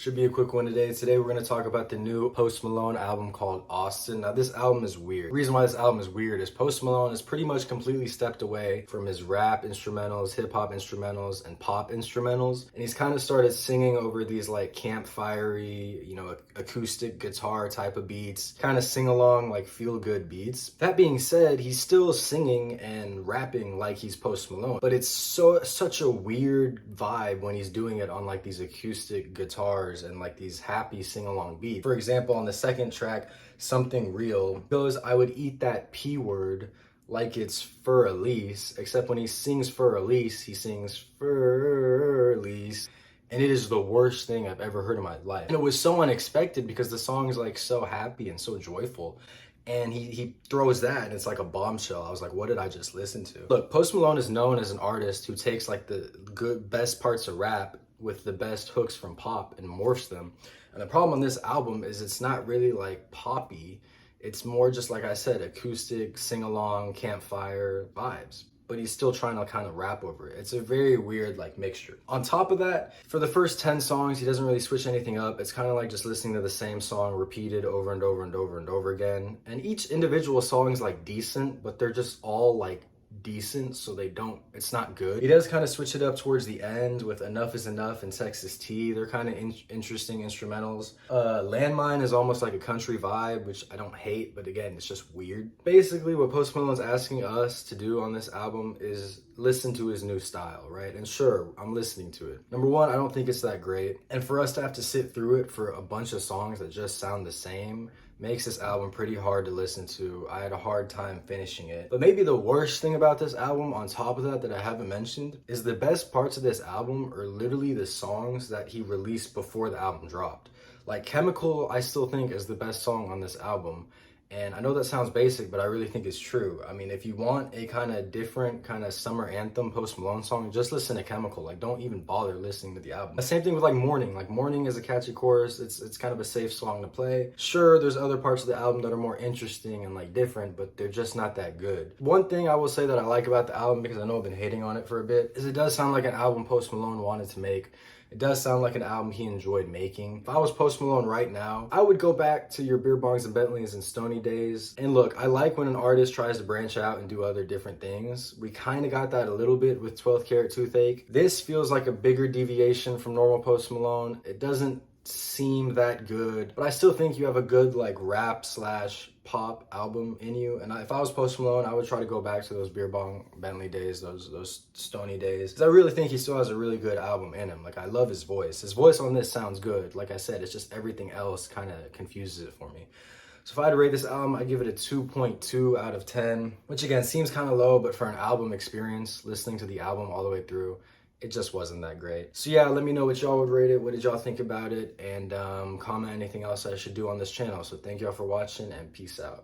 Should be a quick one today. Today we're going to talk about the new Post Malone album called Austin. Now this album is weird. The reason why this album is weird is Post Malone has pretty much completely stepped away from his rap instrumentals, hip hop instrumentals, and pop instrumentals. And he's kind of started singing over these like campfire-y, acoustic guitar type of beats, kind of sing along like feel good beats. That being said, he's still singing and rapping like he's Post Malone, but it's such a weird vibe when he's doing it on like these acoustic guitars and like these happy sing-along beats. For example, on the second track, Something Real, goes, I would eat that P word like it's Fur Elise, except when he sings Fur Elise, he sings Fur Elise. And it is the worst thing I've ever heard in my life. And it was so unexpected because the song is like so happy and so joyful. And he throws that and it's like a bombshell. I was like, what did I just listen to? Look, Post Malone is known as an artist who takes like the best parts of rap with the best hooks from pop and morphs them. And the problem on this album is it's not really like poppy. It's more just, like I said, acoustic, sing-along, campfire vibes. But he's still trying to kind of rap over it. It's a very weird like mixture. On top of that, for the first 10 songs, he doesn't really switch anything up. It's kind of like just listening to the same song repeated over and over and over and over again. And each individual song is like decent, but they're just all like decent, so it's not good. He does kind of switch it up towards the end with Enough Is Enough and Texas Tea. They're kind of interesting instrumentals. Landmine is almost like a country vibe, which I don't hate, but again, it's just weird. Basically, what Post Malone's asking us to do on this album is listen to his new style, right? And sure, I'm listening to it. Number one, I don't think it's that great. And for us to have to sit through it for a bunch of songs that just sound the same makes this album pretty hard to listen to. I had a hard time finishing it. But maybe the worst thing about this album, on top of that I haven't mentioned, is the best parts of this album are literally the songs that he released before the album dropped. Like Chemical, I still think is the best song on this album. And I know that sounds basic, but I really think it's true. I mean, if you want a kind of different kind of summer anthem Post Malone song, just listen to Chemical. Like, don't even bother listening to the album. The same thing with like Morning. Like Morning is a catchy chorus. It's kind of a safe song to play. Sure, there's other parts of the album that are more interesting and like different, but they're just not that good. One thing I will say that I like about the album, because I know I've been hating on it for a bit, is it does sound like an album Post Malone wanted to make. It does sound like an album he enjoyed making. If I was Post Malone right now, I would go back to your Beer Bongs and Bentleys and Stony days. And look, I like when an artist tries to branch out and do other different things. We kind of got that a little bit with 12th Carat Toothache. This feels like a bigger deviation from normal Post Malone. It doesn't seem that good, but I still think you have a good like rap slash pop album in you. And if I was Post Malone, I would try to go back to those Beer Bong Bentley days, those Stony days, because I really think he still has a really good album in him. Like, I love his voice. His voice on this sounds good. Like I said, it's just everything else kind of confuses it for me. So if I had to rate this album, I'd give it a 2.2 out of 10, which again seems kind of low, but for an album experience, listening to the album all the way through, it just wasn't that great. So yeah, let me know what y'all would rate it. What did y'all think about it? And comment anything else I should do on this channel. So thank y'all for watching and peace out.